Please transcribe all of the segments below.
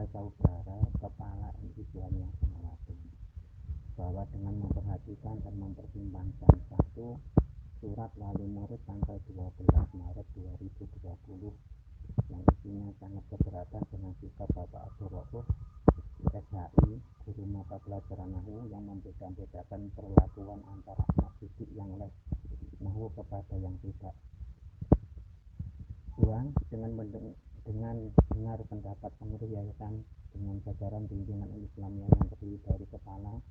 saudara-saudara kepala MI Islamiyah Manado, bahwa dengan memperhatikan dan mempertimbangkan satu surat wali murid tanggal 12 Maret 2020 yang isinya sangat keberatan dengan sikap Bapak Abdul Rauf SHI, guru mata pelajaran Nahwu, yang membeda-bedakan perlakuan antara anak didik yang les Nahwu kepada yang tidak. 2. Dengan dengar pendapat pengurus yayasan dengan jajaran pimpinan Islamiyah yang terdiri dari kepala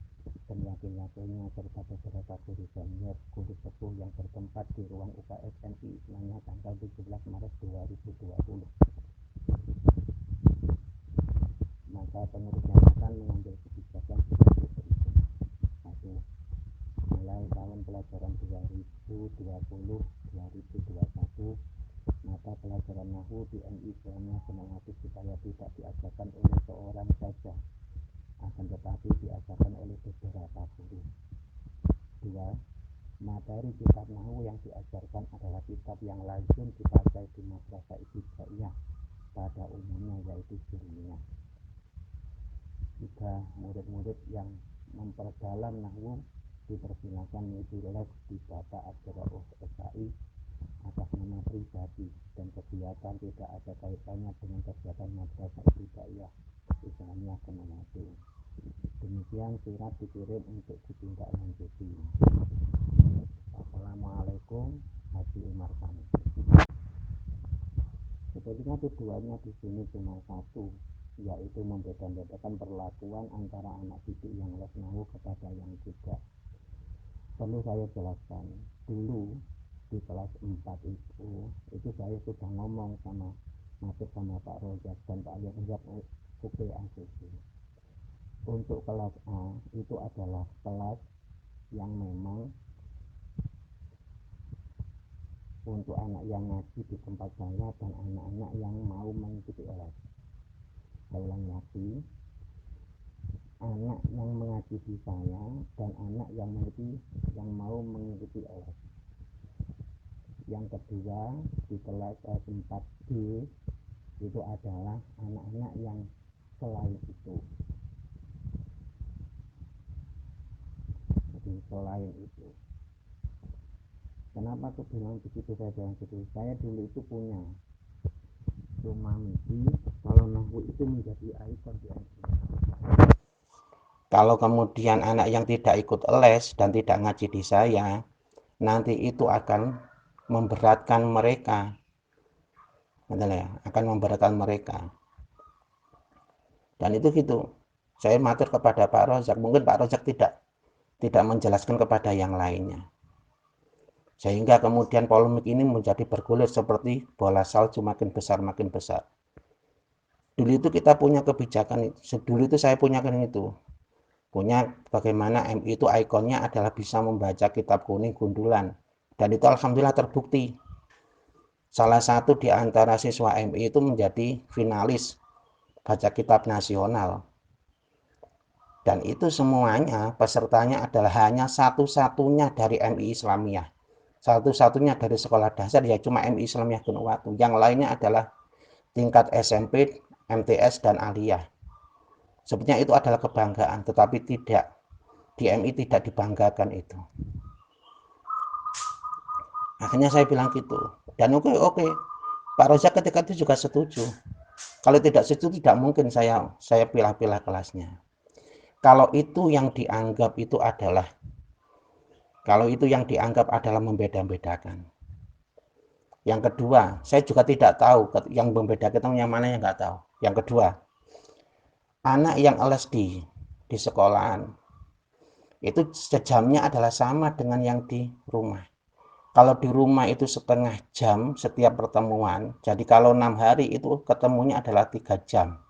dan wakil-wakilnya serta beberapa guru senior, guru sepuh yang bertempat di ruang UKS MI Islamiyah tanggal 17 Maret 2020. Maka pengurus yayasan mengambil kebijakan sebagai berikut. 1. Mulai tahun pelajaran 2020-2021, mata pelajaran Nahwu di MI Islamiyah Manado supaya tidak diajarkan oleh seorang saja, akan tetapi diajarkan oleh beberapa guru. 2. Materi kitab Nahwu yang diajarkan adalah kitab yang lazim dibaca di madrasah ibtidaiyah pada umumnya, yaitu Jurmiyah. 3. Murid-murid yang memperdalam Nahwu dipersilakan mengikuti les di Bapak Abdul Rauf SHI atas nama pribadi, dan kegiatan tidak ada kaitannya dengan kegiatan madrasah ibtidaiyah Islamiyah Manado. Demikian surat dikirim untuk ditindaklanjuti. Assalamualaikum, Haji Umar Kami. Sebetulnya tujuannya di sini cuma satu, yaitu membeda-bedakan perlakuan antara anak didik yang les Nahwu kepada yang tidak. Perlu saya jelaskan, dulu di kelas 4 itu saya sudah ngomong sama Pak Rojak dan Pak Rojak UPACC. Untuk kelas A itu adalah kelas yang memang untuk anak yang ngaji di tempat saya dan anak-anak yang mau mengikuti les. Saya ulang lagi, anak yang mengaji di saya dan anak yang mau mengikuti les. Yang kedua, di kelas 4D itu adalah anak-anak yang selain itu. Jadi selain itu. Kenapa aku bilang begitu, saya bilang gitu? Saya dulu itu punya cuma mimpi kalau Nahwu itu menjadi ikon di MI. Kalau kemudian anak yang tidak ikut les dan tidak ngaji di saya, nanti itu akan memberatkan mereka. Akan memberatkan mereka. Dan itu gitu. Saya matur kepada Pak Rojak. Mungkin Pak Rojak tidak menjelaskan kepada yang lainnya. Sehingga kemudian polemik ini menjadi bergulir seperti bola salju, makin besar makin besar. Dulu itu kita punya kebijakan, dulu itu saya punyakan itu. Punya bagaimana MI itu ikonnya adalah bisa membaca kitab kuning gundulan. Dan itu alhamdulillah terbukti. Salah satu di antara siswa MI itu menjadi finalis baca kitab nasional. Dan itu semuanya pesertanya adalah hanya satu-satunya dari MI Islamiyah. Satu-satunya dari sekolah dasar ya cuma MI Islamiyah Gunung. Yang lainnya adalah tingkat SMP, MTS, dan aliyah. Sebenarnya itu adalah kebanggaan, tetapi tidak, di MI tidak dibanggakan itu. Akhirnya saya bilang gitu. Dan oke. Pak Rojak ketika itu juga setuju. Kalau tidak setuju tidak mungkin saya pilih-pilih kelasnya. Kalau itu yang dianggap adalah membeda-bedakan. Yang kedua, saya juga tidak tahu yang membedakan yang mana yang nggak tahu. Yang kedua, anak yang les di sekolahan itu sejamnya adalah sama dengan yang di rumah. Kalau di rumah itu setengah jam setiap pertemuan, jadi kalau 6 hari itu ketemunya adalah 3 jam.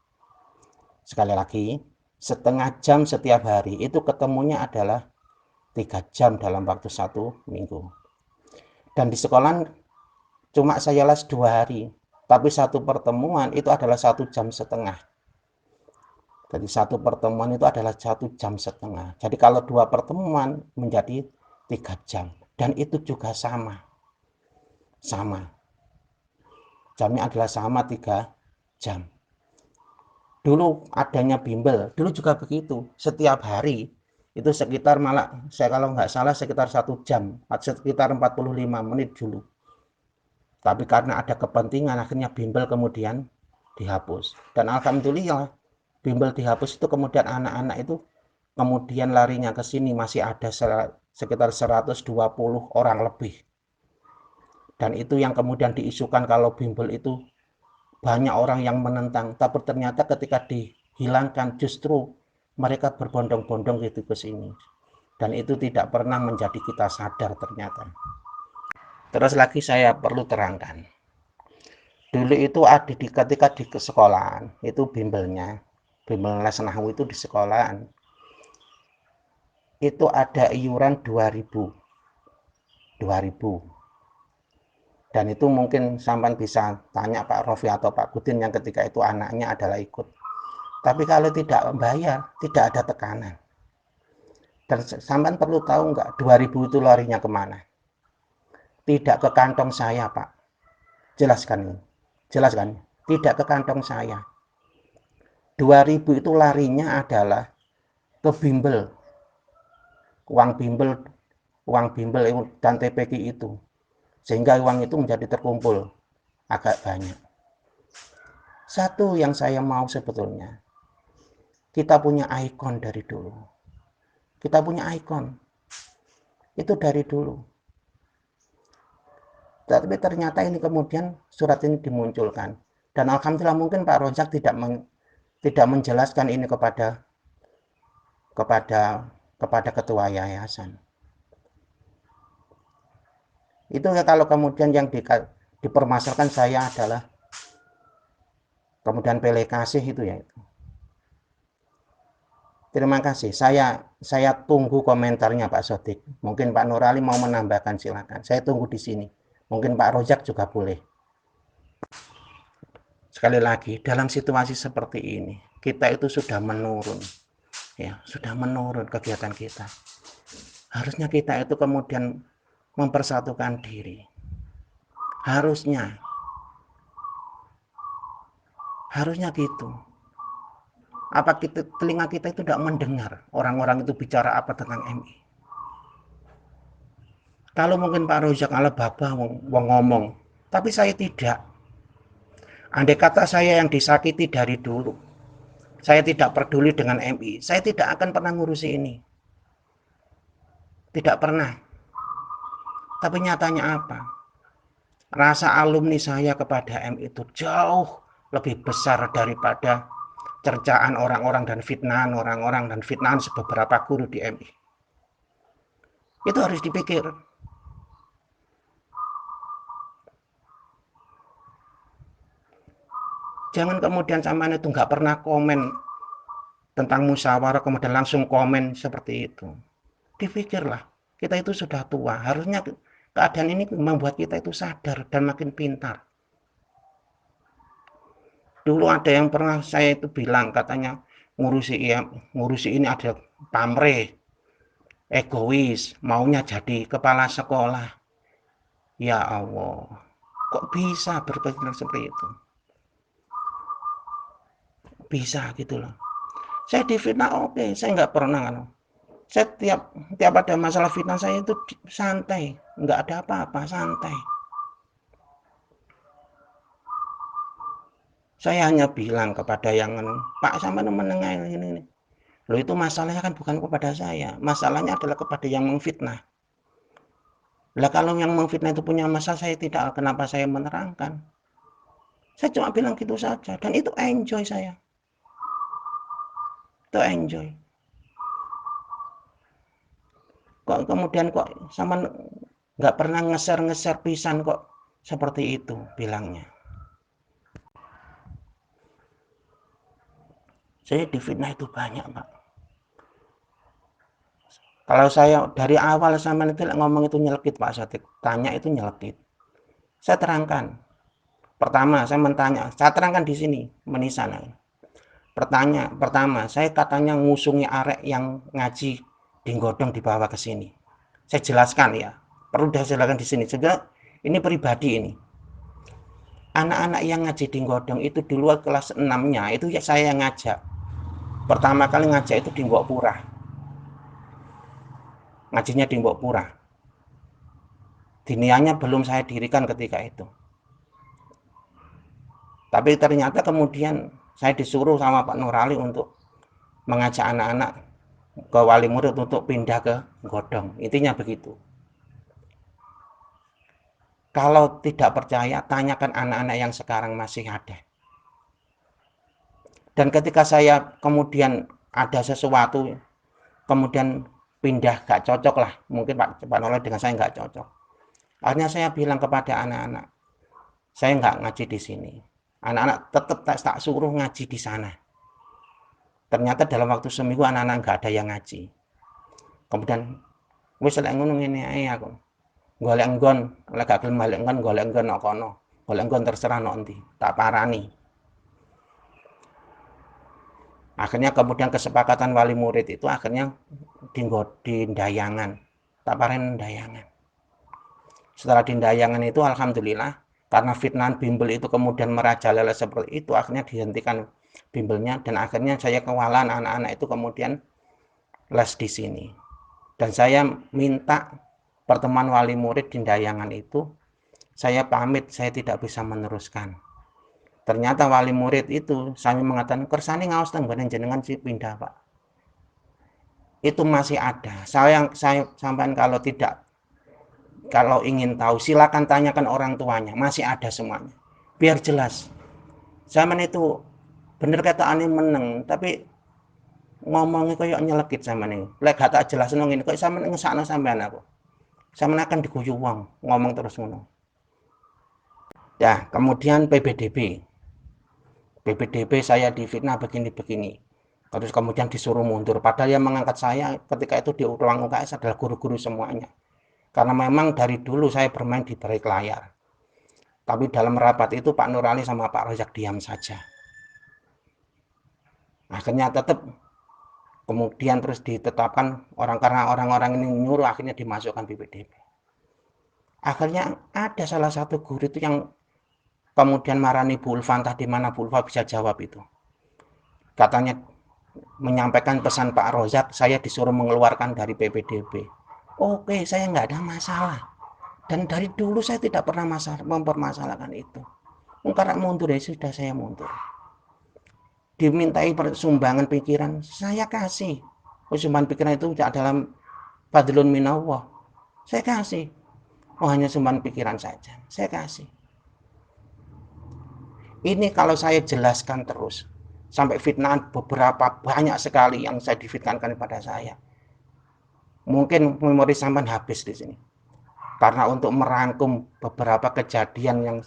Sekali lagi, setengah jam setiap hari itu ketemunya adalah 3 jam dalam waktu 1 minggu. Dan di sekolah cuma saya les 2 hari, tapi satu pertemuan itu adalah 1,5 jam. Jadi satu pertemuan itu adalah 1,5 jam. Jadi kalau 2 pertemuan menjadi 3 jam. Dan itu juga sama. Jamnya adalah sama 3 jam. dulu adanya bimbel, dulu juga begitu, setiap hari itu sekitar, malah saya kalau nggak salah sekitar 1 jam, sekitar 45 menit dulu. Tapi karena ada kepentingan, akhirnya bimbel kemudian dihapus. Dan alhamdulillah bimbel dihapus itu kemudian anak-anak itu kemudian larinya ke sini, masih ada sekitar 120 orang lebih. Dan itu yang kemudian diisukan kalau bimbel itu banyak orang yang menentang, tapi ternyata ketika dihilangkan justru mereka berbondong-bondong gitu ke sini. Dan itu tidak pernah menjadi kita sadar ternyata. Terus lagi saya perlu terangkan. Dulu itu ada ketika di sekolahan, itu bimbelnya, bimbel les nahwu itu di sekolahan. Itu ada iuran 2000. Dan itu mungkin sampai bisa tanya Pak Rofi atau Pak Kudin yang ketika itu anaknya adalah ikut. Tapi kalau tidak bayar, tidak ada tekanan. Dan sampai perlu tahu nggak, 2000 itu larinya kemana? Tidak ke kantong saya, Pak. Jelaskan ini. Jelaskan. Tidak ke kantong saya. 2000 itu larinya adalah ke bimbel. Uang bimbel dan TPQ itu. Sehingga uang itu menjadi terkumpul agak banyak. Satu yang saya mau sebetulnya, kita punya ikon dari dulu. Kita punya ikon. Itu dari dulu. Tapi ternyata ini kemudian surat ini dimunculkan. Dan alhamdulillah mungkin Pak Rojak tidak menjelaskan ini kepada ketua yayasan. Itu ya kalau kemudian yang dipermasalahkan saya adalah kemudian pilih kasih itu ya. Terima kasih. Saya tunggu komentarnya Pak Sodik. Mungkin Pak Nurali mau menambahkan, silakan. Saya tunggu di sini. Mungkin Pak Rojak juga boleh. Sekali lagi, dalam situasi seperti ini, kita itu sudah menurun. Ya, sudah menurun kegiatan kita. Harusnya kita itu kemudian mempersatukan diri. Harusnya gitu. Apa telinga kita itu tidak mendengar orang-orang itu bicara apa tentang MI? Kalau mungkin Pak Rojak ala Bapak ngomong, tapi saya tidak. Andai kata saya yang disakiti dari dulu, saya tidak peduli dengan MI, saya tidak akan pernah ngurusi ini. Tidak pernah. Tapi nyatanya apa? Rasa alumni saya kepada MI itu jauh lebih besar daripada cercaan orang-orang dan fitnahan orang-orang dan fitnahan beberapa guru di MI. Itu harus dipikir. Jangan kemudian sampean itu nggak pernah komen tentang musyawarah kemudian langsung komen seperti itu. Dipikirlah, kita itu sudah tua, harusnya keadaan ini membuat kita itu sadar dan makin pintar. Dulu ada yang pernah saya itu bilang, katanya ngurusi ini ada pamrih, egois, maunya jadi kepala sekolah. Ya Allah, kok bisa berpikir seperti itu? Bisa gitu loh. Saya difitnah, oke, saya nggak pernah. Saya tiap ada masalah fitnah saya itu santai, nggak ada apa-apa, santai. Saya hanya bilang kepada yang Pak sama menengah ini. Loh, itu masalahnya kan bukan kepada saya, masalahnya adalah kepada yang memfitnah. Lah kalau yang memfitnah itu punya masalah, saya tidak, kenapa saya menerangkan? Saya cuma bilang gitu saja, dan itu enjoy saya. Itu enjoy. Kok kemudian kok sama nggak pernah ngeser pisan kok seperti itu bilangnya. Saya difitnah itu banyak, Pak. Kalau saya dari awal sama itu ngomong itu nyelekit, Pak Sodik. Tanya itu nyelekit. Saya terangkan. Pertama, saya terangkan di sini, menisana. Pertama, saya katanya ngusungi arek yang ngaji di Godong dibawa ke sini. Saya jelaskan ya. Perlu saya jelaskan di sini. Juga ini pribadi ini. Anak-anak yang ngaji di Godong itu di luar kelas 6-nya itu ya saya yang ngajak. Pertama kali ngajak itu di Mbok Purah. Ngajinya di Mbok Purah. Dinianya belum saya dirikan ketika itu. Tapi ternyata kemudian saya disuruh sama Pak Nurali untuk mengajak anak-anak ke wali murid untuk pindah ke Godong. Intinya begitu. Kalau tidak percaya, tanyakan anak-anak yang sekarang masih ada. Dan ketika saya kemudian ada sesuatu, kemudian pindah gak cocok lah, mungkin Pak Nurali dengan saya gak cocok. Akhirnya saya bilang kepada anak-anak, saya nggak ngaji di sini. Anak-anak tetap tak suruh ngaji di sana. Ternyata dalam waktu seminggu anak-anak nggak ada yang ngaji. Kemudian wis lek ngono ngene ae aku. Golek nggon, lek gak gelem balik nggon, golek nggon nok kono. Golek nggon terserah nok endi, tak parani. Akhirnya kemudian kesepakatan wali murid itu akhirnya di Ndayangan. Tak parani Ndayangan. Setelah di Ndayangan itu alhamdulillah karena fitnah bimbel itu kemudian merajalela seperti itu, akhirnya dihentikan bimbelnya dan akhirnya saya kewalahan anak-anak itu kemudian les di sini. Dan saya minta pertemuan wali murid di Ndayangan itu, saya pamit saya tidak bisa meneruskan. Ternyata wali murid itu sami mengatakan kersane ngaos teng badan jenengan si pindah Pak. Itu masih ada. Saya sampaikan kalau ingin tahu silakan tanyakan orang tuanya, masih ada semuanya. Biar jelas. Zaman itu bener kata aneh meneng, tapi ngomongnya kayak nyelekit zaman ini. Lek gak tak jelas ngene kok sampean ngesakno sampean aku. Sampean akan diguyu wong, ngomong terus ngono. Ya, kemudian PBDB. PBDB saya difitnah begini-begini. Terus kemudian disuruh mundur. Padahal yang mengangkat saya ketika itu di ruang UKS adalah guru-guru semuanya. Karena memang dari dulu saya bermain di balik layar. Tapi dalam rapat itu Pak Nurali sama Pak Rozak diam saja. Akhirnya tetap kemudian terus ditetapkan karena orang-orang ini nyuruh akhirnya dimasukkan PPDB. Akhirnya ada salah satu guru itu yang kemudian marani Bu Ulfa, entah di mana Bu Ulfa bisa jawab itu. Katanya menyampaikan pesan Pak Rozak, saya disuruh mengeluarkan dari PPDB. Oke, saya nggak ada masalah. Dan dari dulu saya tidak pernah mempermasalahkan itu. Karena mundur ya sudah saya mundur. Dimintai sumbangan pikiran, saya kasih. Sumbangan pikiran itu adalah fadlun minallah. Saya kasih. Oh hanya sumbangan pikiran saja, saya kasih. Ini kalau saya jelaskan terus, sampai fitnah beberapa banyak sekali yang saya difitnahkan kepada saya. Mungkin memori sampean habis di sini. Karena untuk merangkum beberapa kejadian yang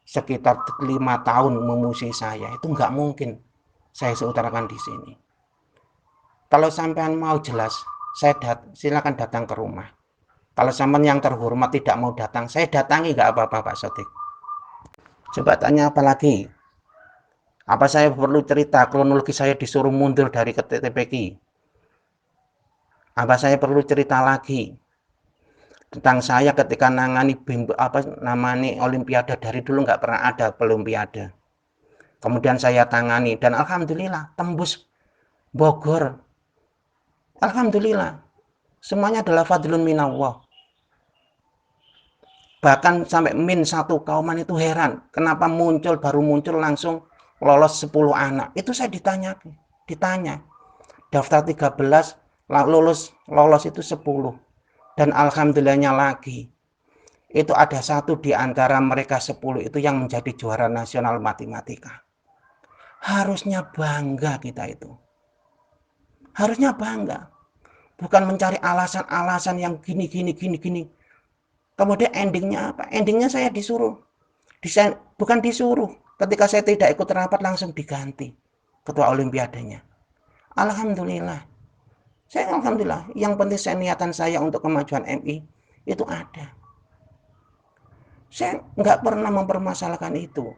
sekitar 5 tahun memusuhi saya, itu nggak mungkin saya seutarakan di sini. Kalau sampean mau jelas, silakan datang ke rumah. Kalau sampean yang terhormat tidak mau datang, saya datangi nggak apa-apa Pak Sodik. Coba tanya apa lagi? Apa saya perlu cerita kronologi saya disuruh mundur dari TPQ? Apa saya perlu cerita lagi tentang saya ketika nangani olimpiade dari dulu nggak pernah ada olimpiade. Kemudian saya tangani dan alhamdulillah tembus Bogor. Alhamdulillah semuanya adalah fadlun minallah. Bahkan sampai min 1 kauman itu heran kenapa baru muncul langsung lolos 10 anak. Itu saya ditanya. Daftar 13 lolos itu 10. Dan alhamdulillahnya lagi, itu ada satu di antara mereka 10 itu yang menjadi juara nasional matematika. Harusnya bangga kita itu. Harusnya bangga. Bukan mencari alasan-alasan yang gini. Kemudian endingnya apa? Endingnya saya disuruh. Bukan disuruh. Ketika saya tidak ikut rapat langsung diganti ketua olimpiadanya. Alhamdulillah. Alhamdulillah, yang penting niatan saya untuk kemajuan MI itu ada. Saya nggak pernah mempermasalahkan itu.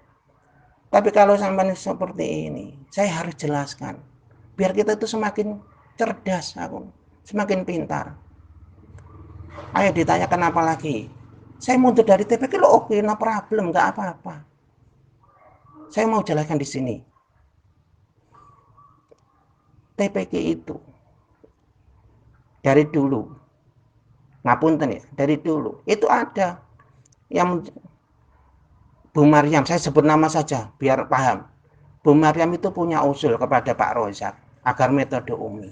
Tapi kalau sampai seperti ini, saya harus jelaskan. Biar kita itu semakin cerdas, semakin pintar. Ayo ditanya kenapa lagi. Saya mundur dari TPQ, oke, no problem, nggak apa-apa. Saya mau jelaskan di sini. TPQ itu dari dulu, ngapunten ya, dari dulu itu ada yang Bu Maryam, saya sebut nama saja biar paham. Bu Maryam itu punya usul kepada Pak Rozak agar metode UMI.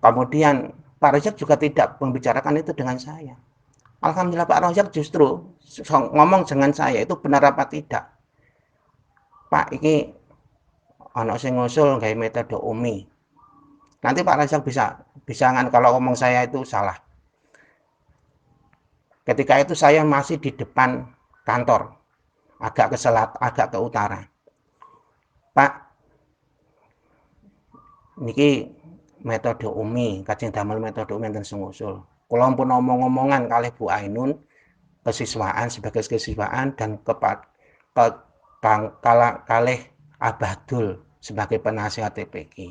Kemudian Pak Rozak juga tidak membicarakan itu dengan saya. Alhamdulillah Pak Rozak justru ngomong dengan saya itu benar apa tidak. Pak, ini ono sing ngusul gawe metode UMI. Nanti Pak Rozak bisa kalau ngomong saya itu salah. Ketika itu saya masih di depan kantor, agak ke utara. Pak, niki metode UMI, kajeng damel metode UMI enten sengusul. Kula pun omong-omongan kalih Bu Ainun sebagai kesiswaan dan kalih Abadul sebagai penasihat TPQ.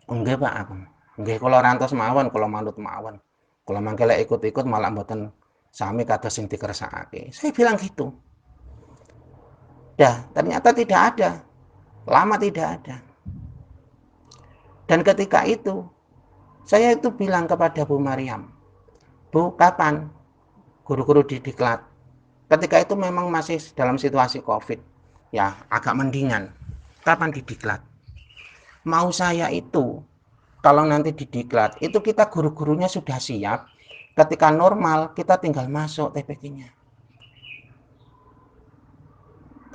Nggih Pak aku. Nggih kula rantos mawon, kula manut mawon. Kula mangke lek ikut-ikut malah mboten sami kados sing dikersakake. Saya bilang gitu. Dah, ternyata tidak ada. Lama tidak ada. Dan ketika itu, saya itu bilang kepada Bu Maryam, Bu, kapan guru-guru didiklat? Ketika itu memang masih dalam situasi COVID, ya agak mendingan. Kapan didiklat? Mau saya itu, kalau nanti didiklat, itu kita guru-gurunya sudah siap. Ketika normal, kita tinggal masuk TPQ-nya.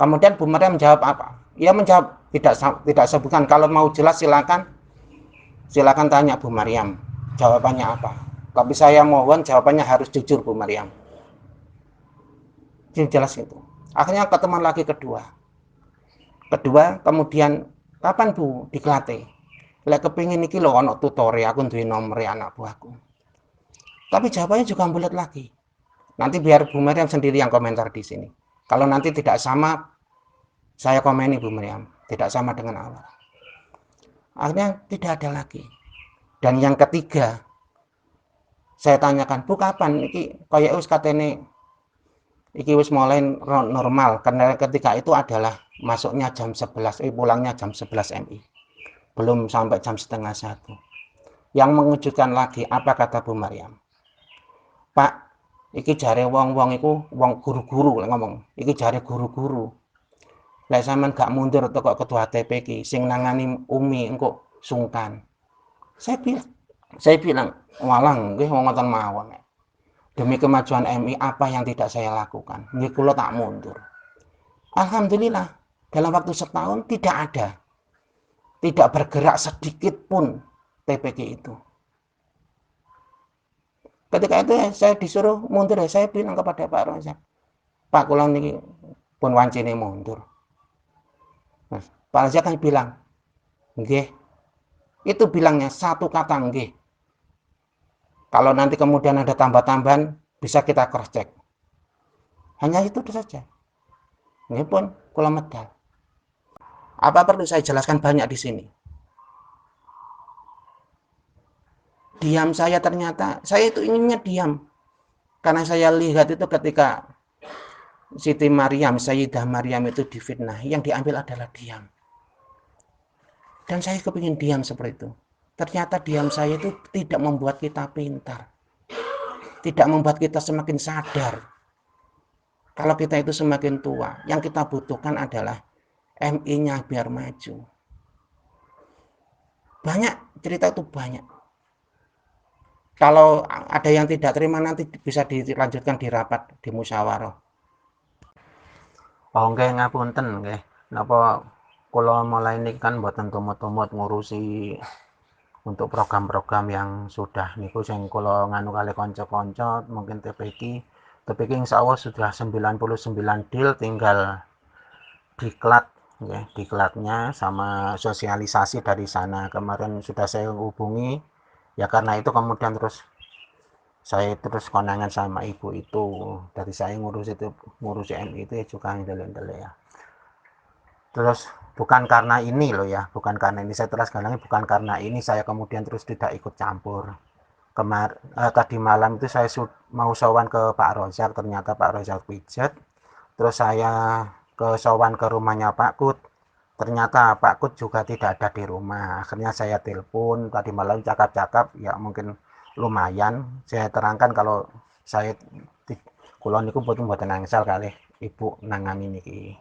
Kemudian Bu Maryam menjawab apa? Ia menjawab tidak sebutkan. Kalau mau jelas silakan tanya Bu Maryam. Jawabannya apa? Tapi saya mohon jawabannya harus jujur Bu Maryam. Jelas itu. Akhirnya ketemuan lagi kedua, kemudian kapan Bu diklate? Lek kepingin iki lho ono tutore aku duwe nomere anak buahku. Tapi jawabannya juga bulat lagi. Nanti biar Bu Maryam sendiri yang komentar di sini. Kalau nanti tidak sama, saya komeni Bu Maryam. Tidak sama dengan awal. Akhirnya tidak ada lagi. Dan yang ketiga, saya tanyakan, Bu kapan? Iki kaya wis katene iki wis mulai normal. Karena ketika itu adalah masuknya jam 11, pulangnya jam 11 MI. Belum sampai jam setengah 1. Yang mengejutkan lagi, apa kata Bu Maryam? Pak, iki jare wong-wong iku wong guru-guru ngomong. Iki jare guru-guru. Lek sampean gak mundur teko ketua TPQ sing nangani UMI engko sungkan. Saya bilang, walang nggih wong ngoten mawon. Demi kemajuan MI apa yang tidak saya lakukan? Nggih kula tak mundur. Alhamdulillah, dalam waktu setahun tidak ada. Tidak bergerak sedikit pun TPQ itu. Ketika itu saya disuruh mundur, saya bilang kepada Pak Rozak, Pak kula niki pun wancine mundur. Nah, Pak Rozak kan bilang, nggih. Itu bilangnya satu kata nggih. Kalau nanti kemudian ada tambah-tambahan, bisa kita cross check. Hanya itu saja. Nggih pun kula medal. Apa perlu saya jelaskan banyak di sini? Diam saya ternyata, saya itu inginnya diam. Karena saya lihat itu ketika Siti Maryam, Sayyidah Maryam itu difitnah, yang diambil adalah diam. Dan saya kepingin diam seperti itu. Ternyata diam saya itu tidak membuat kita pintar. Tidak membuat kita semakin sadar. Kalau kita itu semakin tua, yang kita butuhkan adalah MI-nya biar maju. Banyak cerita itu banyak. Kalau ada yang tidak terima nanti bisa dilanjutkan di rapat, di musyawarah. Oh nggih ngapunten nggih. Napa kula mulai niki kan mboten tumut-tumut ngurusi untuk program-program yang sudah niku sing kula nganu kali kanca-kanca mungkin TPQ insyaallah sudah 99 deal tinggal diklat nggih, diklatnya sama sosialisasi dari sana. Kemarin sudah saya hubungi ya karena itu kemudian saya terus konangan sama ibu itu dari saya ngurusi MI itu ya juga ngedele ya. Terus bukan karena ini loh ya, bukan karena ini saya terus galangnya, bukan karena ini saya kemudian terus tidak ikut campur. Tadi malam itu saya mau sowan ke Pak Rozak, ternyata Pak Rozak pijat. Terus saya sowan ke rumahnya Pak Kut, ternyata Pak Kut juga tidak ada di rumah. Akhirnya saya telepon tadi malam, cakap-cakap ya mungkin lumayan. Saya terangkan kalau saya di kulon niku mboten nangsal kalih ibu nangani niki.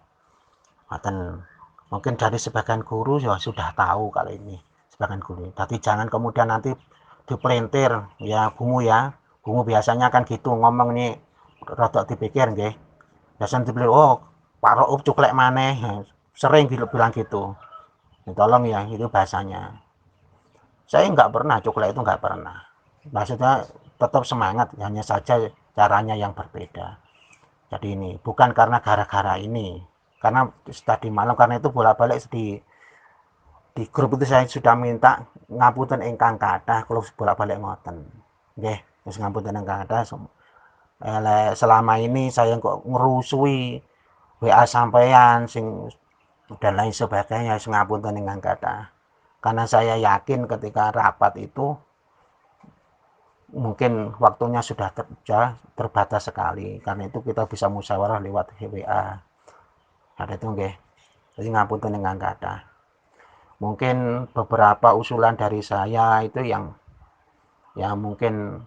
Mungkin dari sebagian guru ya sudah tahu kalau ini sebagian guru. Tapi jangan kemudian nanti dipelintir ya bungu biasanya kan gitu ngomong nih, rodok dipikir nggih. Biasanya dipikir oh Pak Rauf cuklek maneh, sering bilang gitu. Tolong ya itu bahasanya. Saya nggak pernah cuklek, itu nggak pernah. Maksudnya tetap semangat, hanya saja caranya yang berbeda. Jadi ini bukan karena gara-gara ini, karena tadi malam karena itu bolak-balik di grup itu saya sudah minta ngapunten ingkang kathah kalau bolak-balik ngoten. Nggih, wis ngapunten ingkang kathah. Selama ini saya kok ngerusui WA sampean sing dan lain sebagainya, ngapunten ingkang kathah. Karena saya yakin ketika rapat itu mungkin waktunya sudah terbatas sekali. Karena itu kita bisa musyawarah lewat WA. Ada itu nggih. Jadi ngapunten ingkang kathah. Mungkin beberapa usulan dari saya itu yang ya mungkin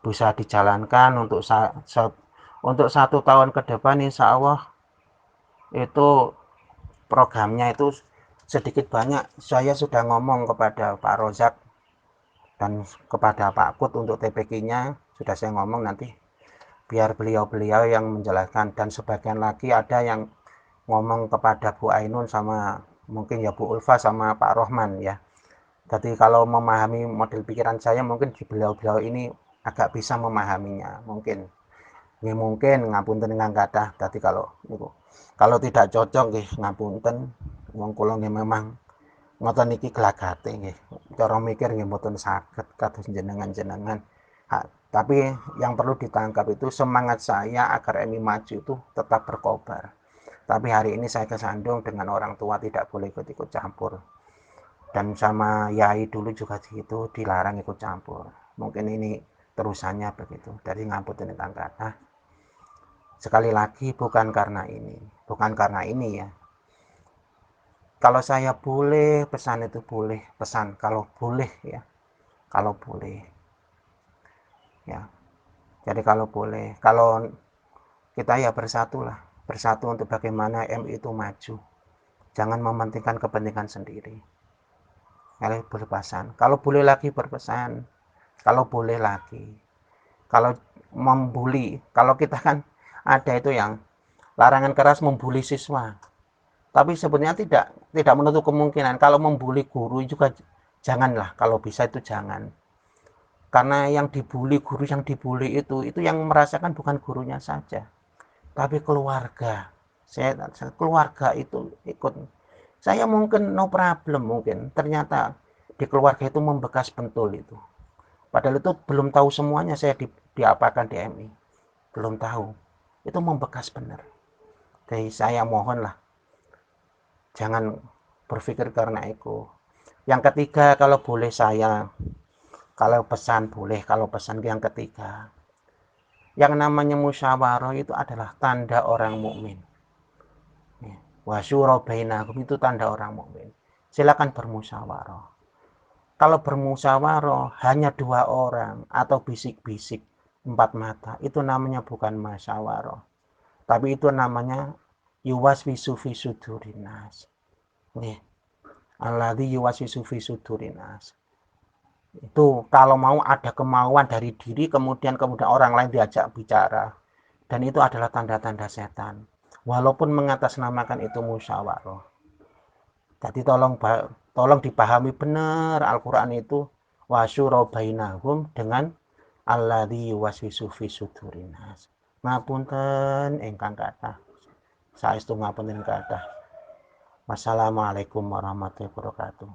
bisa dijalankan untuk 1 tahun ke depan, insya Allah itu programnya itu sedikit banyak saya sudah ngomong kepada Pak Rozak dan kepada Pak Kut untuk TPK-nya sudah saya ngomong, nanti biar beliau-beliau yang menjelaskan, dan sebagian lagi ada yang ngomong kepada Bu Ainun sama mungkin ya Bu Ulfa sama Pak Rohman ya. Jadi kalau memahami model pikiran saya mungkin di beliau-beliau ini agak bisa memahaminya mungkin. Ini mungkin ngapunten ingkang kathah. Dadi kalau tidak cocok nggih ngapunten. Wong kula nggih memang ngoten niki glagate nggih. Cara mikir nggih mboten saged kados jenengan-jenengan. Tapi yang perlu ditangkap itu semangat saya agar MI maju itu tetap berkobar. Tapi hari ini saya kesandung dengan orang tua tidak boleh ikut-ikut campur. Dan sama yai dulu juga gitu, dilarang ikut campur. Mungkin ini terusannya begitu. Dari ngapunten ingkang kathah. Sekali lagi bukan karena ini ya. Kalau saya boleh pesan itu boleh pesan, kalau boleh ya, kalau boleh ya. Jadi kalau boleh, kalau kita ya bersatu untuk bagaimana MI itu maju. Jangan mementingkan kepentingan sendiri. Kalau berpesan, kalau boleh lagi berpesan, kalau boleh lagi, kalau membuli, kalau kita kan ada itu yang larangan keras membuli siswa. Tapi sebenarnya tidak menutup kemungkinan kalau membuli guru juga janganlah, kalau bisa itu jangan. Karena yang dibully, guru yang dibully itu yang merasakan bukan gurunya saja, tapi keluarga. Keluarga itu ikut. Saya mungkin no problem mungkin, ternyata di keluarga itu membekas pentul itu. Padahal itu belum tahu semuanya saya diapakan di MI. Belum tahu. Itu membekas benar. Jadi saya mohonlah jangan berpikir karena ego. Yang ketiga, kalau boleh saya, kalau pesan boleh, kalau pesan yang ketiga, yang namanya musyawarah itu adalah tanda orang mukmin. Wasyura bainakum itu tanda orang mukmin. Silakan bermusyawarah. Kalau bermusyawarah hanya 2 orang atau bisik-bisik 4 mata, itu namanya bukan musyawarah. Tapi itu namanya yuwaswisu fi sudurinas. Nih, alladzi yuwaswisu fi sudurinas. Itu kalau mau ada kemauan dari diri, kemudian orang lain diajak bicara, dan itu adalah tanda-tanda setan, walaupun mengatasnamakan itu musyawarah. Jadi tolong dipahami benar Al-Quran itu wasyura bainahum dengan alladzi yuwaswisu fi sudurinas. Ngapunten ingkang kathah. Saestu ngapunten kathah. Wassalamualaikum warahmatullahi wabarakatuh.